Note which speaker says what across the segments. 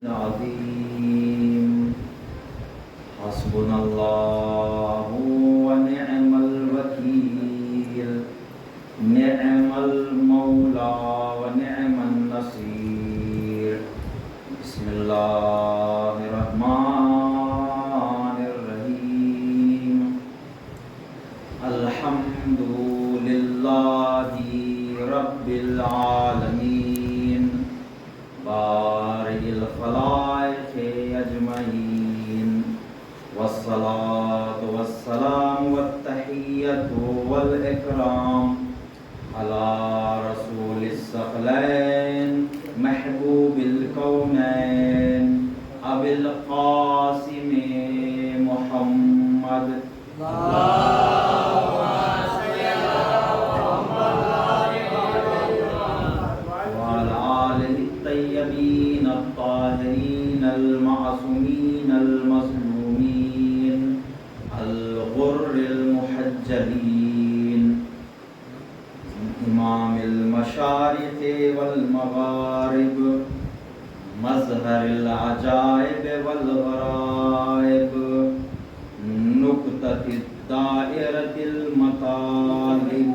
Speaker 1: العظيم حسبنا الله ونعم الوكيل نعم المولى ونعم النصير بسم الله الرحمن الرحيم الحمد لله رب العالمين بارئ الخلائق أجمعين والصلاة والسلام والتحية والإكرام على رسول الثقلين محبوب الكونين أبي القاسم محمد الطيبين الطاهرين المعصومين المظلومين الغر المحجلين إمام المشارق والمغارب مظهر العجائب والغرائب نقطة الدائرة المطالب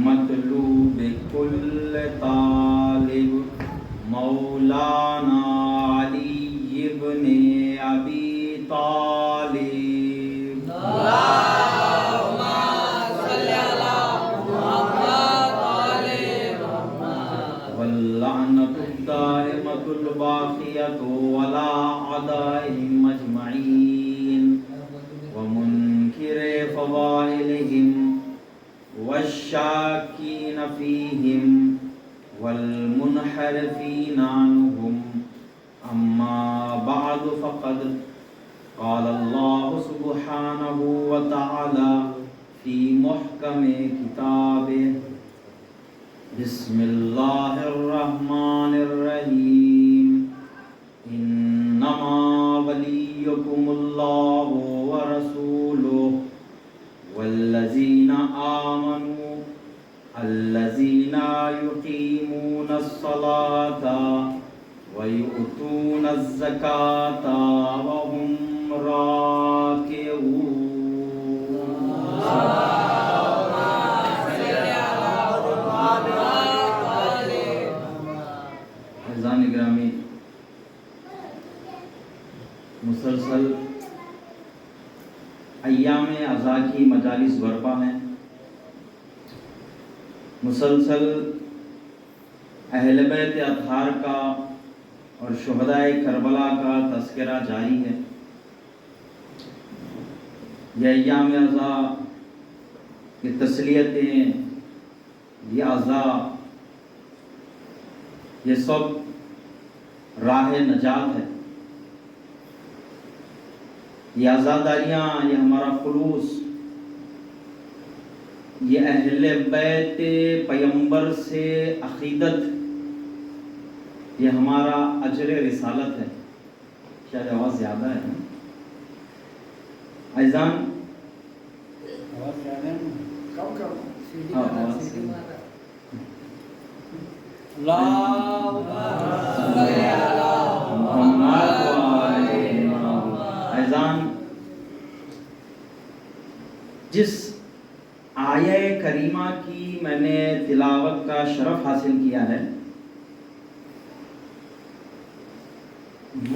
Speaker 1: مطلوب كل طالب مولانا علی ابن ابی طالب اللہم صلی علی محمد واللعنۃ الدائمۃ الباقیۃ علی اعدائهم اجمعین ومنکر فضائلهم والشاکین فیہم والمنحرفین عنہم اما بعد فقد قال اللہ سبحانہ وتعالی فی محکم کتابہ بسم اللہ الرحمن الرحیم انما ولیکم اللہ ورسولہ والذین آمنوا الذین یقیمون الصلاة ویؤتون الزکاة وهم راکعون عزیزان گرامی، مسلسل ایام عزا کی مجالس برپا ہیں، مسلسل اہل بیت اطہار کا اور شہدائے کربلا کا تذکرہ جاری ہے۔ یہ ایام عزا، یہ تسلیتیں، یہ عزا، یہ سب راہ نجات ہے۔ یہ عزاداریاں، یہ ہمارا خلوص، یہ اہل بیت پیمبر سے عقیدت، یہ ہمارا اجر رسالت ہے۔ شاید آواز زیادہ ہے عزیزان، عزیزان، جس آیہ کریمہ کی میں نے تلاوت کا شرف حاصل کیا ہے،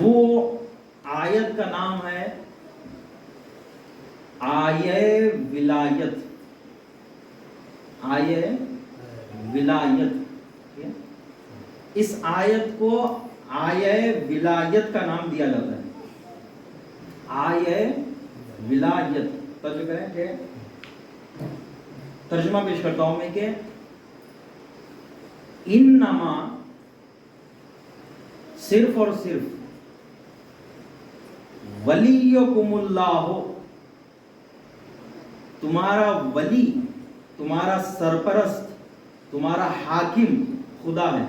Speaker 1: وہ آیت کا نام ہے آیہ ولایت۔ آیہ ولایت، اس آیت کو آیہ ولایت کا نام دیا جاتا ہے۔ آیہ ولایت توجہ کریں کہ ترجمہ پیش کرتا ہوں میں کہ انما صرف اور صرف ولیکم اللہ، تمہارا ولی، تمہارا سرپرست، تمہارا حاکم خدا ہے۔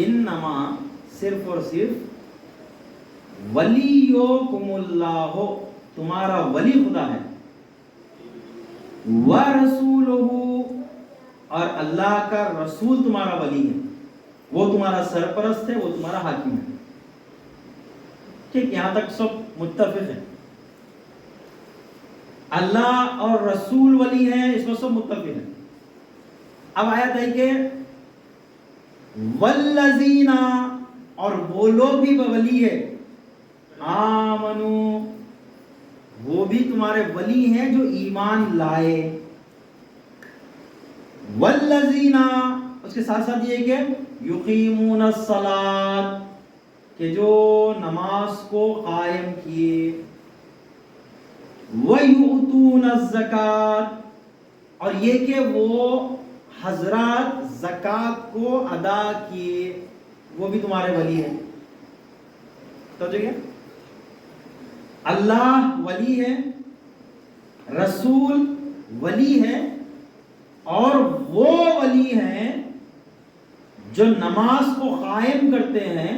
Speaker 1: انما صرف اور صرف ولیکم اللہ، تمہارا ولی خدا ہے۔ وَرَسُولُهُ، اور اللہ کا رسول تمہارا ولی ہے۔ وہ تمہارا سرپرست ہے، وہ تمہارا حاکم ہے. ٹھیک، یہاں تک سب متفق ہیں. اللہ اور رسول ولی ہیں، اس میں سب متفق ہیں. اب آیت ہے کہ والذین، اور وہ لوگ بھی ولی ہے، آمنو، وہ بھی تمہارے ولی ہیں جو ایمان لائے. والذین، اس کے ساتھ ساتھ یہ کہ یقیمون الصلاۃ، کہ جو نماز کو قائم کیے. وَيُؤْتُونَ الزَّكَاةَ، اور یہ کہ وہ حضرات زکوٰۃ کو ادا کیے، وہ بھی تمہارے ولی ہیں. تو جو اللہ ولی ہے، رسول ولی ہے، اور وہ ولی ہیں جو نماز کو قائم کرتے ہیں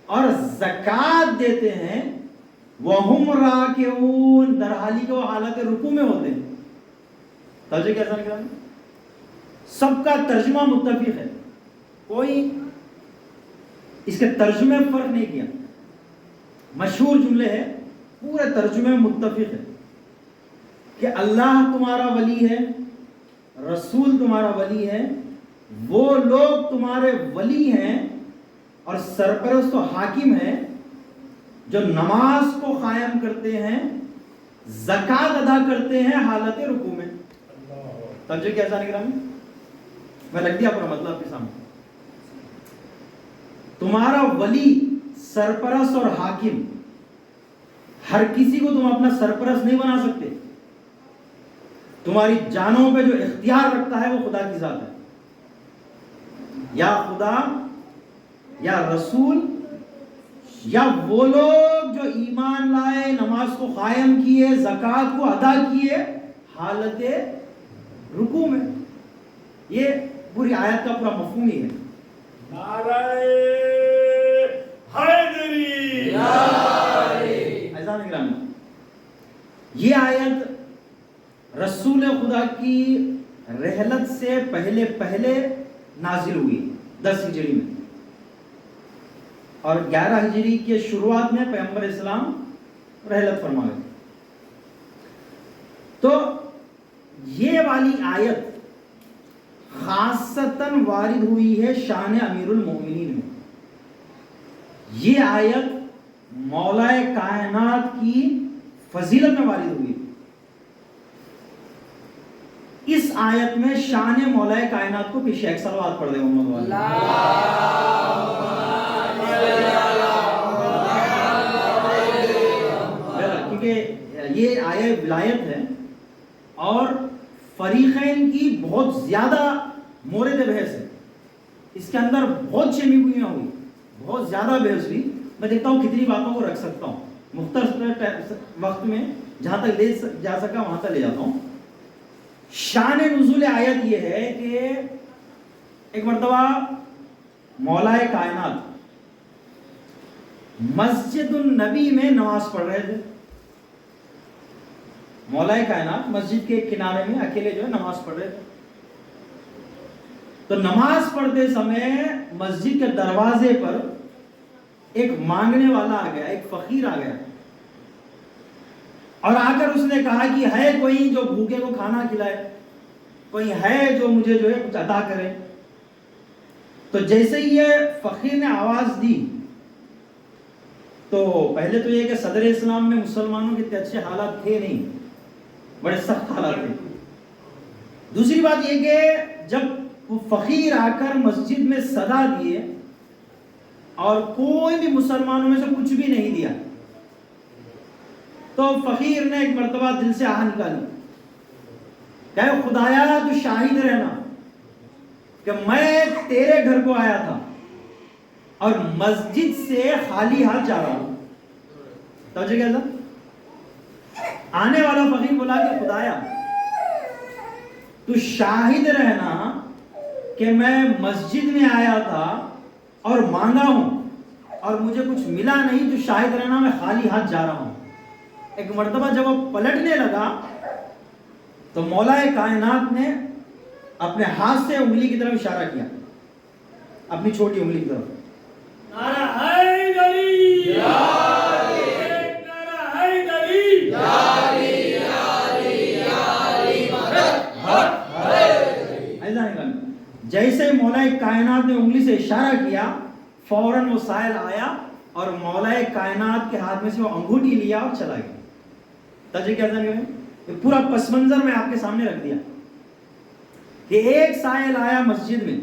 Speaker 1: اور زکوٰۃ دیتے ہیں. وَهُمْ رَاكِعُونَ، در حالی کہ وہ حالت رکوع میں ہوتے ہیں. توجہ کیسا نکلا؟ سب کا ترجمہ متفق ہے، کوئی اس کے ترجمے میں فرق نہیں کیا. مشہور جملے ہیں، پورے ترجمے میں متفق ہے کہ اللہ تمہارا ولی ہے، رسول تمہارا ولی ہے، وہ لوگ تمہارے ولی ہیں اور سرپرست و حاکم ہیں جو نماز کو قائم کرتے ہیں، زکوٰۃ ادا کرتے ہیں حالت رکوع میں. توجہ کیسا نکلا؟ میں رکھ دیا پورا مطلب آپ کے سامنے. تمہارا ولی، سرپرست اور حاکم، ہر کسی کو تم اپنا سرپرست نہیں بنا سکتے. تمہاری جانوں پہ جو اختیار رکھتا ہے وہ خدا کی ذات ہے. یا خدا، یا رسول، یا وہ لوگ جو ایمان لائے، نماز کو قائم کیے، زکوٰۃ کو ادا کیے حالت رکوع میں. یہ پوری آیت کا پورا مفہوم ہی ہے.
Speaker 2: نعرہ حیدری،
Speaker 1: ایسا نگرانی. یہ آیت رسول خدا کی رحلت سے پہلے نازل ہوئی 10 ہجری میں، اور 11 ہجری کے شروعات میں پیغمبر اسلام رحلت فرما گئے. تو یہ والی آیت خاصتاً وارد ہوئی ہے شان امیر المومنین میں. یہ آیت مولا کائنات کی فضیلت میں وارد ہوئی. اس آیت میں شان مولا کائنات کو پیچھے ایک صلوات پڑھ دے محمد والا. کیونکہ یہ آیہ ولایت ہے اور فریقین کی بہت زیادہ مورد بحث ہے. اس کے اندر بہت چمیگوئیاں ہوئی، بہت زیادہ بحث ہوئی. میں دیکھتا ہوں کتنی باتوں کو رکھ سکتا ہوں، مختصر وقت میں جہاں تک لے جا سکا وہاں تک لے جاتا ہوں. شان نزول آیت یہ ہے کہ ایک مرتبہ مولا کائنات مسجد النبی میں نماز پڑھ رہے تھے. مولا کائنات مسجد کے کنارے میں اکیلے جو ہے نماز پڑھ رہے تھے. تو نماز پڑھتے سمے مسجد کے دروازے پر ایک مانگنے والا آ گیا، ایک فقیر آ گیا، اور آ کر اس نے کہا کہ ہے کوئی جو بھوکے کو کھانا کھلائے، کوئی ہے جو مجھے جو ہے کچھ عطا کرے. تو جیسے ہی یہ فقیر نے آواز دی تو پہلے تو یہ کہ صدر اسلام میں مسلمانوں کے اچھے حالات تھے نہیں، بڑے سخت حالات تھے. دوسری بات یہ کہ جب وہ فقیر آ کر مسجد میں صدا دیے اور کوئی بھی مسلمانوں میں سے کچھ بھی نہیں دیا، تو فقیر نے ایک مرتبہ دل سے آہ نکالی کہ خدایا تو شاہد رہنا کہ میں تیرے گھر کو آیا تھا اور مسجد سے خالی ہاتھ جا رہا ہوں. توجہ کیا تھا؟ آنے والا فقیر بولا کہ خدایا تو شاہد رہنا کہ میں مسجد میں آیا تھا اور مانگا ہوں اور مجھے کچھ ملا نہیں، تو شاہد رہنا میں خالی ہاتھ جا رہا ہوں. ایک مرتبہ جب وہ پلٹنے لگا تو مولا کائنات نے اپنے ہاتھ سے انگلی کی طرف اشارہ کیا اپنی چھوٹی انگلی کی طرف.
Speaker 2: نعرہ حیدری نعرہ حیدری
Speaker 1: ایسا نہیں کرنا. جیسے مولا کائنات نے انگلی سے اشارہ کیا فوراً وہ سائل آیا اور مولا کائنات کے ہاتھ میں سے وہ انگوٹھی لیا اور چلا گیا. تجھے کیا سمجھ میں؟ یہ پورا پس منظر میں آپ کے سامنے رکھ دیا کہ ایک سائل آیا مسجد میں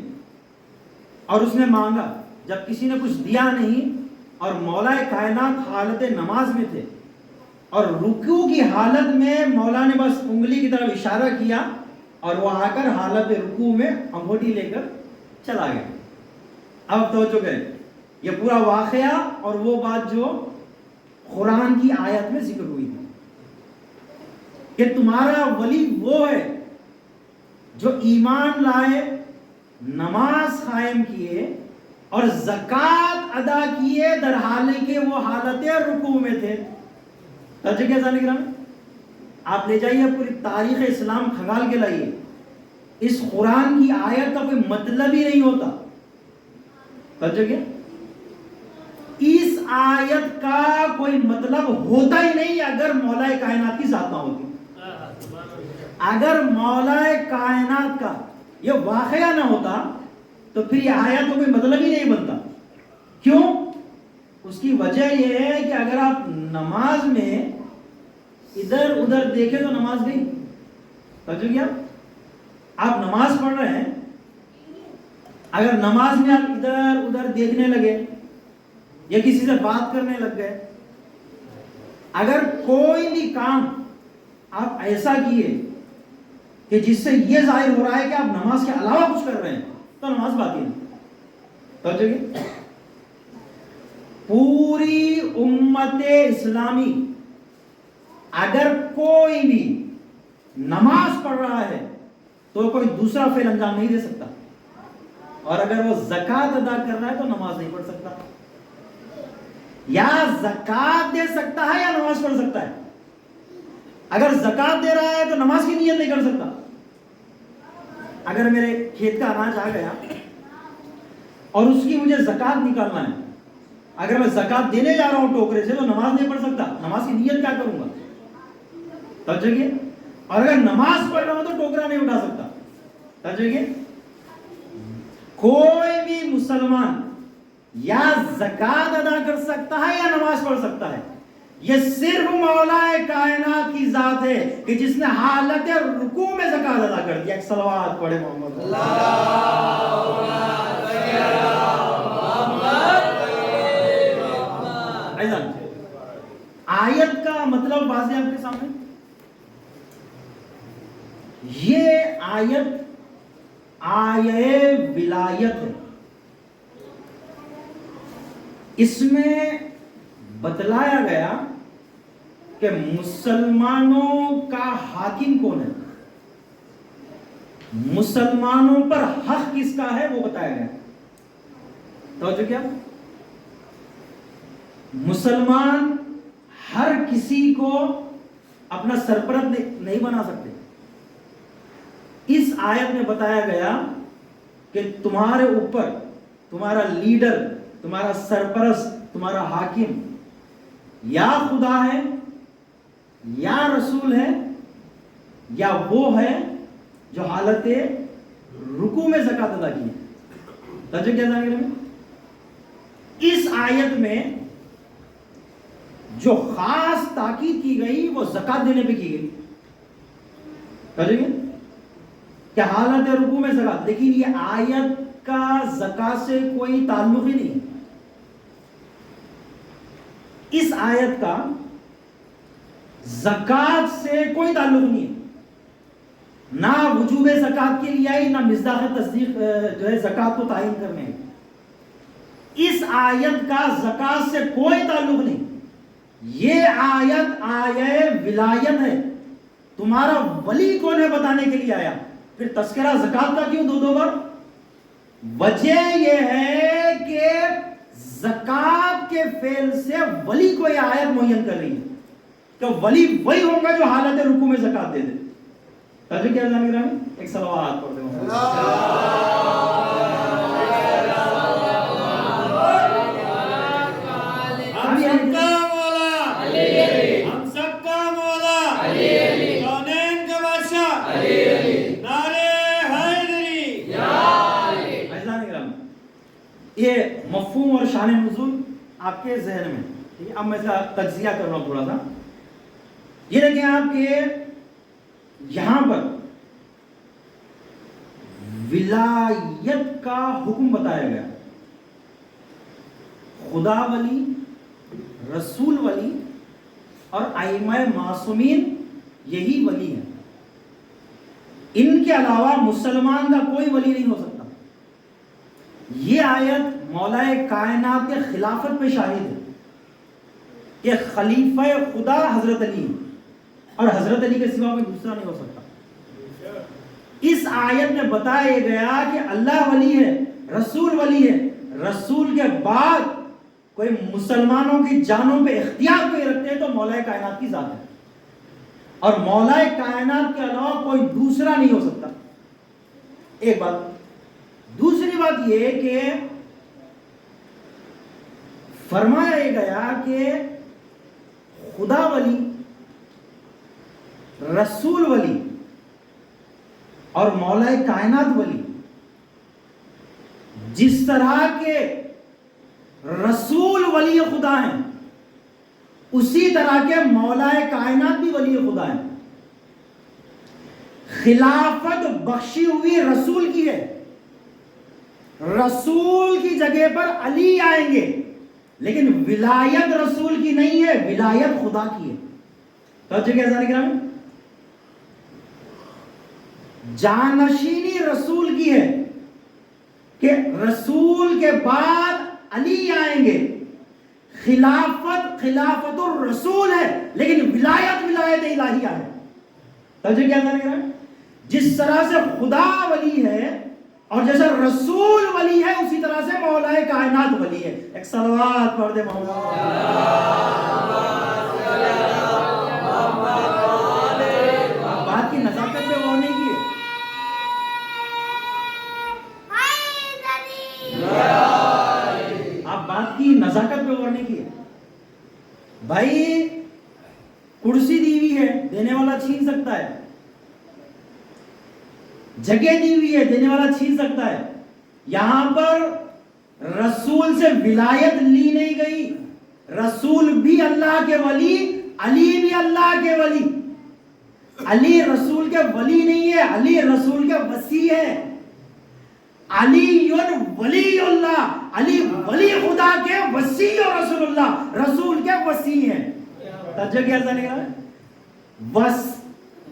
Speaker 1: اور اس نے مانگا. جب کسی نے کچھ دیا نہیں اور مولا کائنات حالت نماز میں تھے اور رکوع کی حالت میں مولا نے بس انگلی کی طرف اشارہ کیا اور وہ آ کر حالت رکوع میں انگوٹھی لے کر چلا گیا. اب توجہ کریں, یہ پورا واقعہ اور وہ بات جو قرآن کی آیت میں ذکر ہوئی تھی کہ تمہارا ولی وہ ہے جو ایمان لائے, نماز قائم کیے اور زکوٰۃ ادا کیے در حالے کہ وہ حالت رکوع میں تھے. توجہ کیا جانے گرام, آپ لے جائیے پوری تاریخ اسلام کھنگال کے لائیے. اس قرآن کی آیت کا کوئی مطلب ہی نہیں ہوتا. توجہ کیا, اس آیت کا کوئی مطلب ہوتا ہی نہیں اگر مولا کائنات کی ذات نہ ہوتی. اگر مولا کائنات کا یہ واقعہ نہ ہوتا تو پھر یہ آیت کا کوئی مطلب ہی نہیں بنتا. کیوں؟ اس کی وجہ یہ ہے کہ اگر آپ نماز میں ادھر ادھر دیکھیں تو نماز گئی. توجہ کیا, آپ نماز پڑھ رہے ہیں, اگر نماز میں آپ ادھر ادھر دیکھنے لگے یا کسی سے بات کرنے لگ گئے, اگر کوئی بھی کام آپ ایسا کیے کہ جس سے یہ ظاہر ہو رہا ہے کہ آپ نماز کے علاوہ کچھ کر رہے ہیں تو نماز باطل ہے. توجہ کی, پوری امت اسلامی اگر کوئی بھی نماز پڑھ رہا ہے تو کوئی دوسرا فعل انجام نہیں دے سکتا, اور اگر وہ زکوٰۃ ادا کر رہا ہے تو نماز نہیں پڑھ سکتا. یا زکوٰۃ دے سکتا ہے یا نماز پڑھ سکتا ہے. اگر زکوٰۃ دے رہا ہے تو نماز کی نیت نہیں کر سکتا. اگر میرے کھیت کا اناج آ گیا اور اس کی مجھے زکوٰۃ نکالنا ہے, اگر میں زکوٰۃ دینے جا رہا ہوں ٹوکرے سے تو نماز نہیں پڑھ سکتا. نماز کی نیت کیا کروں گا؟ توجہ کیے, اور اگر نماز پڑھ رہا ہوں تو ٹوکرا نہیں اٹھا سکتا. توجہ کیے, کوئی بھی مسلمان یا زکوٰۃ ادا کر سکتا ہے یا نماز پڑھ سکتا ہے. یہ صرف مولا کائنات کی ذات ہے کہ جس نے حالت رکوع میں زکوٰۃ ادا کر دیا. ایک صلوات پڑھے محمد آیت کا مطلب واضح آپ کے سامنے. یہ آیت آیہ ولایت ہے. اس میں بتلایا گیا کہ مسلمانوں کا حاکم کون ہے, مسلمانوں پر حق کس کا ہے وہ بتایا گیا. توجہ کیا, مسلمان ہر کسی کو اپنا سرپرست نہیں بنا سکتے. اس آیت میں بتایا گیا کہ تمہارے اوپر تمہارا لیڈر, تمہارا سرپرست, تمہارا حاکم یا خدا ہے یا رسول ہے یا وہ ہے جو حالت رکوع میں زکوٰۃ ادا کی. توجہ کیا جانے گا, اس آیت میں جو خاص تاکید کی گئی وہ زکوٰۃ دینے پہ کی گئی. توجہ کہ حالت رکوع میں زکوٰۃ, لیکن یہ آیت کا زکوٰۃ سے کوئی تعلق ہی نہیں. اس آیت کا زکوٰۃ سے کوئی تعلق نہیں ہے. نہ وجوب زکوٰۃ کے لیے آئی, نہ مصداق تصدیق جو ہے زکوٰۃ کو تعین کرنے. اس آیت کا زکوٰۃ سے کوئی تعلق نہیں. یہ آیت آیہ ولایت ہے. تمہارا ولی کون ہے بتانے کے لیے آیا. پھر تذکرہ زکوٰۃ کا کیوں دو بار؟ وجہ یہ ہے کہ زکوٰۃ کے فعل سے ولی کو یہ آیت معین کر رہی ہے کہ ولی وہی ہوگا جو حالت رکوع میں زکوٰۃ دے دے. توجہ کیا جانے گا, ایک صلوات پڑھ دیں. مفہوم اور شان نزول آپ کے ذہن میں. ٹھیک ہے, اب میں اس کا تجزیہ کر رہا ہوں تھوڑا سا. یہ دیکھیں آپ کے یہاں پر ولایت کا حکم بتایا گیا. خدا ولی, رسول ولی اور ائمہ معصومین یہی ولی ہیں. ان کے علاوہ مسلمان کا کوئی ولی نہیں ہو سکتا. یہ آیت مولا کائنات کے خلافت پہ شاہد ہے کہ خلیفہ خدا حضرت علی ہیں اور حضرت علی کے سوا کوئی دوسرا نہیں ہو سکتا. اس آیت میں بتایا گیا کہ اللہ ولی ہے, رسول ولی ہے. رسول کے بعد کوئی مسلمانوں کی جانوں پہ اختیار کوئی رکھتے ہیں تو مولا کائنات کی ذات ہے, اور مولا کائنات کے علاوہ کوئی دوسرا نہیں ہو سکتا. ایک بات. دوسری بات یہ کہ فرمایا گیا کہ خدا ولی, رسول ولی اور مولا کائنات ولی جس طرح کے رسول ولی خدا ہیں اسی طرح کے مولا کائنات بھی ولی خدا ہیں. خلافت بخشی ہوئی رسول کی ہے. رسول کی جگہ پر علی آئیں گے, لیکن ولایت رسول کی نہیں ہے, ولایت خدا کی ہے. توجہ کیسا نکلا؟ جانشینی رسول کی ہے کہ رسول کے بعد علی آئیں گے. خلافت الرسول ہے, لیکن ولایت الہیہ ہے. توجہ کیسا نکلا؟ جس طرح سے خدا ولی ہے اور جیسے رسول ولی ہے اسی طرح سے مولا کائنات ولی ہے. ایک صلوات پڑھ دے مولا. بات کی نزاکت پہ غور نہیں کی ہے. آپ بات کی نزاکت پہ غور نہیں کی ہے. بھائی کرسی دی ہوئی ہے, دینے والا چھین سکتا ہے. جگہ دی ہوئی ہے, دینے والا چھین سکتا ہے. یہاں پر رسول سے ولایت لی نہیں گئی. رسول بھی اللہ کے ولی, علی بھی اللہ کے ولی. علی رسول کے ولی نہیں ہے, علی رسول کے وصی ہے. علی ولی اللہ, علی ولی خدا کے وصی اور رسول اللہ, رسول کے وصی ہیں. توجہ کیسا نکلا؟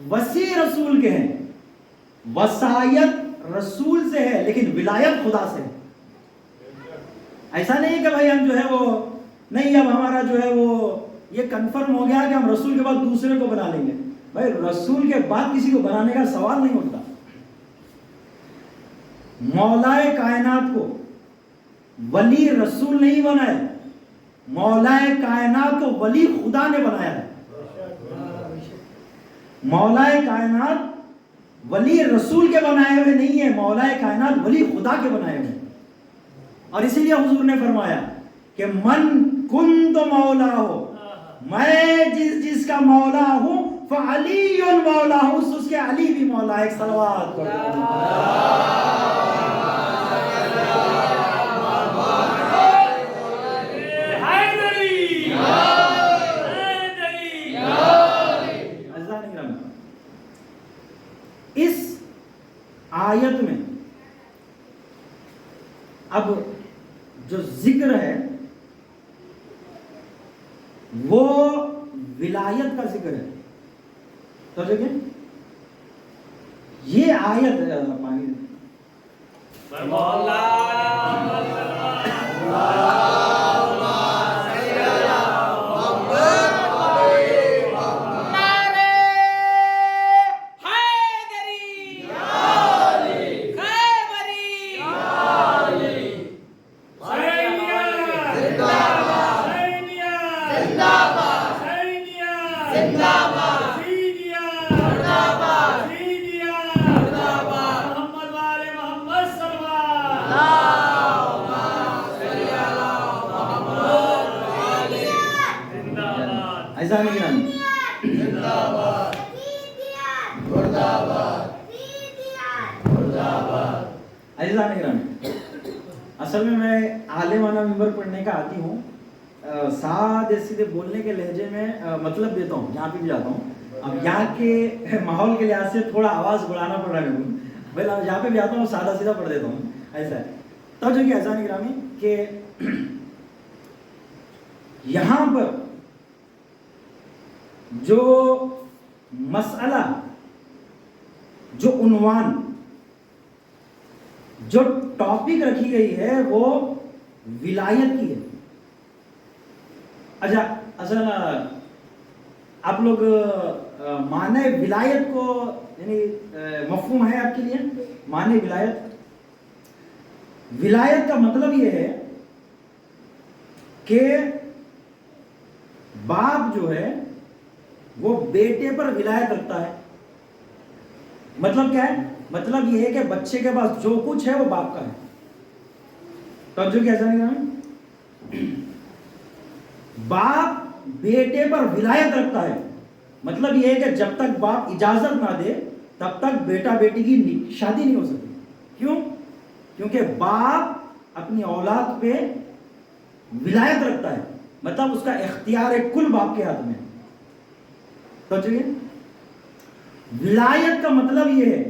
Speaker 1: وصی رسول کے ہیں, وصایت رسول سے ہے, لیکن ولایت خدا سے ہے. ایسا نہیں کہ بھائی ہم جو ہے وہ نہیں, اب ہمارا جو ہے وہ یہ کنفرم ہو گیا کہ ہم رسول کے بعد دوسرے کو بنا لیں گے. بھائی رسول کے بعد کسی کو بنانے کا سوال نہیں اٹھتا. مولا کائنات کو ولی رسول نہیں بنایا, مولا کائنات کو ولی خدا نے بنایا ہے. مولا کائنات ولی رسول کے بنائے ہوئے نہیں ہے, مولا کائنات ولی خدا کے بنائے ہوئے. اور اسی لیے حضور نے فرمایا کہ من کنت مولا ہو, میں جس کا مولا ہوں فعلی مولا ہوں, اس کے علی بھی مولا ہے. ایک صلوات اس آیت میں اب جو ذکر ہے وہ ولایت کا ذکر ہے. تو دیکھیں یہ آیت پانی اصل میں عالمانہ ممبر پڑھنے کا عادی ہوں، سادے سیدھے بولنے کے لہجے میں مطلب دیتا ہوں جہاں پہ بھی جاتا ہوں. اب یہاں کے ماحول کے لحاظ سے تھوڑا آواز بڑھانا پڑ رہا ہے میرے کو، بھائی جہاں پہ بھی آتا ہوں سادہ سیدھا پڑھ دیتا ہوں. ایسا ہے تب جو کہ ایسا نہیں گرامی کہ یہاں پر جو مسئلہ، جو عنوان، جو ٹاپک رکھی گئی ہے وہ ولایت کی ہے. اچھا اصل آپ لوگ معنی ولایت کو یعنی مفہوم ہے آپ کے لیے معنی ولایت؟ ولایت کا مطلب یہ ہے کہ باپ جو ہے وہ بیٹے پر ولایت رکھتا ہے. مطلب کیا ہے؟ مطلب یہ ہے کہ بچے کے پاس جو کچھ ہے وہ باپ کا ہے. تب جو کیسا ہے، باپ بیٹے پر ولایت رکھتا ہے. مطلب یہ ہے کہ جب تک باپ اجازت نہ دے تب تک بیٹا بیٹی کی شادی نہیں ہو سکتی. کیوں؟ کیونکہ باپ اپنی اولاد پہ ولایت رکھتا ہے، مطلب اس کا اختیار کل باپ کے ہاتھ میں. تو ولایت کا مطلب یہ ہے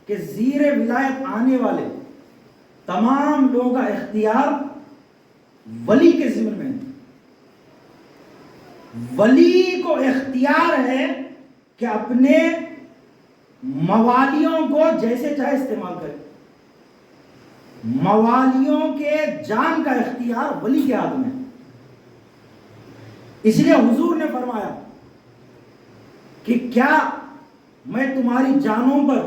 Speaker 1: کہ زیر ولایت آنے والے تمام لوگوں کا اختیار ولی کے ذمہ میں ہے. ولی کو اختیار ہے کہ اپنے موالیوں کو جیسے چاہے استعمال کرے. موالیوں کے جان کا اختیار ولی کے ہاتھ میں ہے. اس لیے حضور نے فرمایا کہ کیا میں تمہاری جانوں پر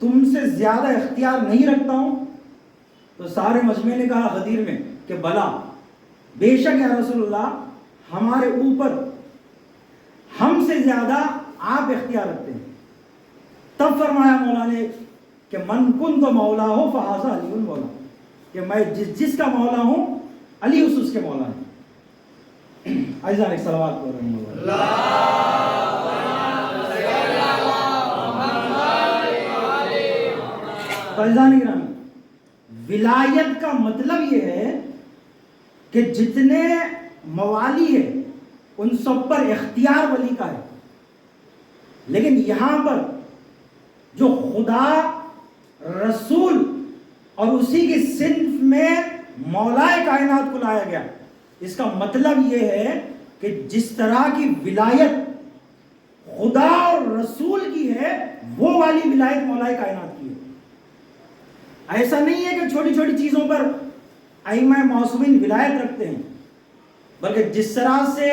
Speaker 1: تم سے زیادہ اختیار نہیں رکھتا ہوں؟ تو سارے مجمع نے کہا غدیر میں کہ بلا، بے شک یا رسول اللہ، ہمارے اوپر ہم سے زیادہ آپ اختیار رکھتے ہیں. تب فرمایا مولا نے کہ من کن تو مولا ہو فہذا علی المولا، کہ میں جس کا مولا ہوں علی اس کے مولا ہے. عزیزان ایک صلوات پڑھ رہے ہیں عزیزان گرامی. ولایت کا مطلب یہ ہے کہ جتنے موالی ہیں ان سب پر اختیار ولی کا ہے. لیکن یہاں پر جو خدا، رسول اور اسی کی صنف میں مولائے کائنات کو لایا گیا، اس کا مطلب یہ ہے کہ جس طرح کی ولایت خدا اور رسول کی ہے وہ والی ولایت مولائے کائنات کی ہے. ایسا نہیں ہے کہ چھوٹی چھوٹی چیزوں پر ائمہ معصومین ولایت رکھتے ہیں، بلکہ جس طرح سے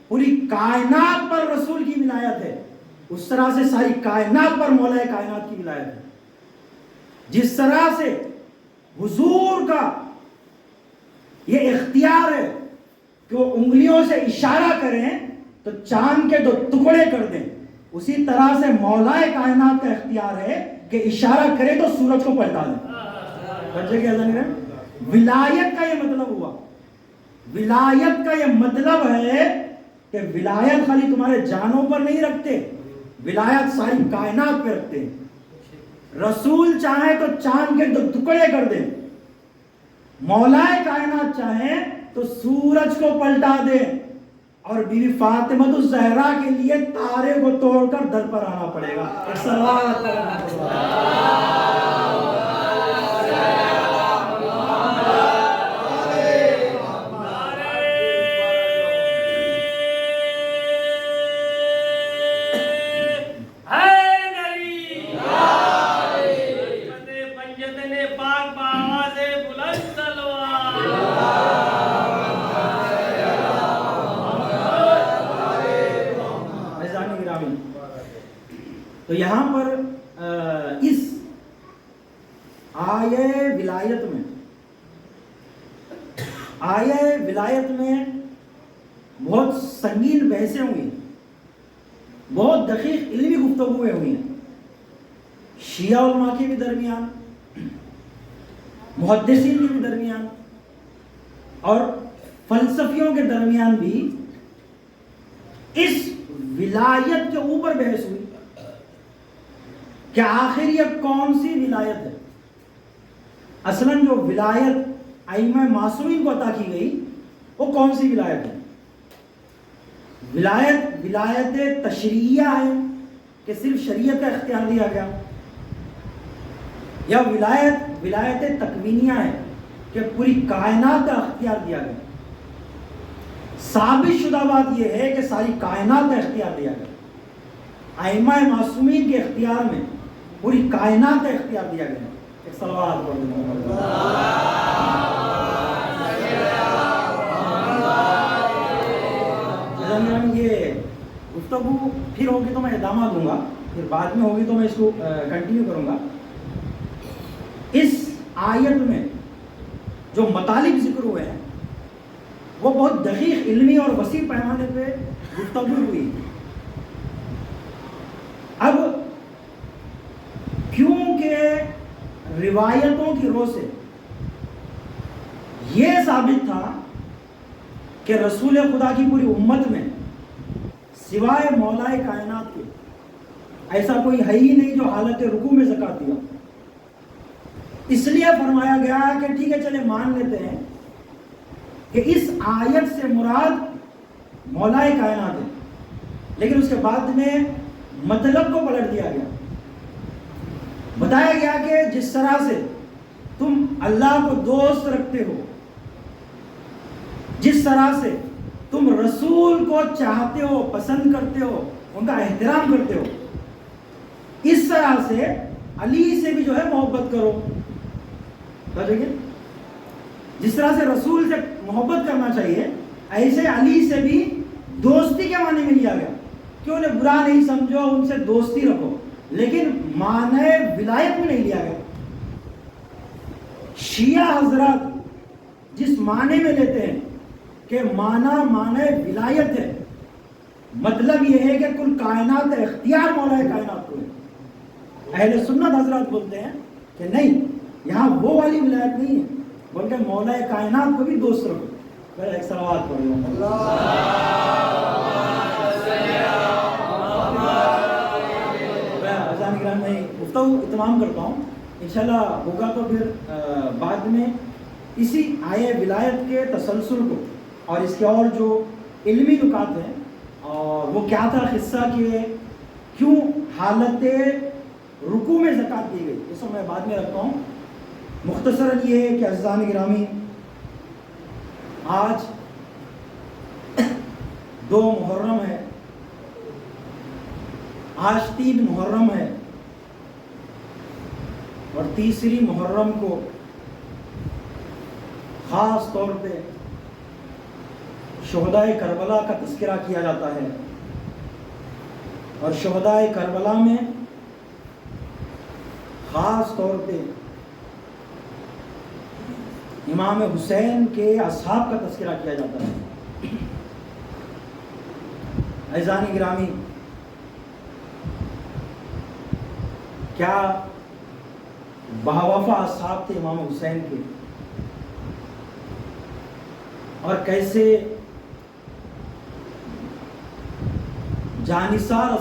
Speaker 1: پوری کائنات پر رسول کی ولایت ہے اس طرح سے ساری کائنات پر مولا کائنات کی ولایت ہے. جس طرح سے حضور کا یہ اختیار ہے کہ وہ انگلیوں سے اشارہ کریں تو چاند کے 2 ٹکڑے کر دیں، اسی طرح سے مولا کائنات کا اختیار ہے کہ اشارہ کرے تو سورج کو پلٹا دیں. بچے کیا جانے گا؟ ولایت کا یہ مطلب ہوا. ولایت کا یہ مطلب ہے کہ ولایت خالی تمہارے جانوں پر نہیں رکھتے، ولایت ساری کائنات پہ رکھتے ہیں. رسول چاہے تو چاند کے 2 ٹکڑے کر دیں، مولا کائنات چاہے تو سورج کو پلٹا دے، اور بیوی فاطمہ الزہرا کے لیے تارے کو توڑ کر در پر آنا پڑے گا. تو یہاں پر اس آیہ ولایت میں بہت سنگین بحثیں ہوئی، بہت دقیق علمی گفتگویں ہوئی ہیں، شیعہ علماء کے بھی درمیان، محدثین کے بھی درمیان، اور فلسفیوں کے درمیان بھی اس ولایت کے اوپر بحث ہوئی کہ آخر یہ کون سی ولایت ہے. اصلاً جو ولایت ائمہ معصومین کو عطا کی گئی وہ کون سی ولایت ہے؟ ولایت تشریعیہ ہے کہ صرف شریعت کا اختیار دیا گیا، یا ولایت تکوینیہ ہے کہ پوری کائنات کا اختیار دیا گیا؟ ثابت شدہ بات یہ ہے کہ ساری کائنات کا اختیار دیا گیا، ائمہ معصومین کے اختیار میں پوری کائنات کا اختیار دیا گیا۔ ایک صلوات پڑھ دیں۔ یہ گفتگو پھر ہوگی تو میں ادامہ دوں گا، پھر بعد میں ہوگی تو میں اس کو کنٹینیو کروں گا۔ اس آیت میں جو مطالب ذکر ہوئے ہیں وہ بہت دقیق علمی اور وسیع پیمانے پہ گفتگو ہوئی۔ اب کیونکہ روایتوں کی رو سے یہ ثابت تھا کہ رسول خدا کی پوری امت میں سوائے مولائے کائنات کے ایسا کوئی ہے ہی نہیں جو حالت رکوع میں زکوٰۃ دیا، اس لیے فرمایا گیا کہ ٹھیک ہے چلے مان لیتے ہیں کہ اس آیت سے مراد مولائے کائنات ہے، لیکن اس کے بعد میں مطلب کو پلٹ دیا گیا۔ بتایا گیا کہ جس طرح سے تم اللہ کو دوست رکھتے ہو، جس طرح سے تم رسول کو چاہتے ہو، پسند کرتے ہو، ان کا احترام کرتے ہو، اس طرح سے علی سے بھی جو ہے محبت کرو۔ جس طرح سے رسول سے محبت کرنا چاہیے، ایسے علی سے بھی دوستی کے معنی میں لیا گیا کہ انہیں برا نہیں سمجھو، ان سے دوستی رکھو، لیکن معنی ولایت میں نہیں لیا گیا۔ شیعہ حضرات جس معنی میں لیتے ہیں کہ معنی ولایت ہے، مطلب یہ ہے کہ کل کائنات کا اختیار مولا کائنات کو ہے۔ اہل سنت حضرات بولتے ہیں کہ نہیں، یہاں وہ والی ولایت نہیں ہے، بلکہ مولا کائنات کو بھی دوست رکھو۔ ایک صلوات پڑھو۔ میں گفتگو اتمام کرتا ہوں، انشاءاللہ ہوگا تو پھر بعد میں اسی آئے ولایت کے تسلسل کو اور اس کے اور جو علمی نکات ہیں اور وہ کیا تھا قصہ کہ کیوں حالت رکوع میں زکوٰۃ دی گئی، اس کو میں بعد میں رکھتا ہوں۔ مختصراً یہ ہے کہ عزیزان گرامی، آج 2 محرم ہے، آج 3 محرم ہے، اور تیسری محرم کو خاص طور پہ شہدائے کربلا کا تذکرہ کیا جاتا ہے، اور شہدائے کربلا میں خاص طور پہ امام حسین کے اصحاب کا تذکرہ کیا جاتا ہے۔ عزیزان گرامی، کیا باوفا اصحاب تھے امام حسین کے، اور کیسے جانثار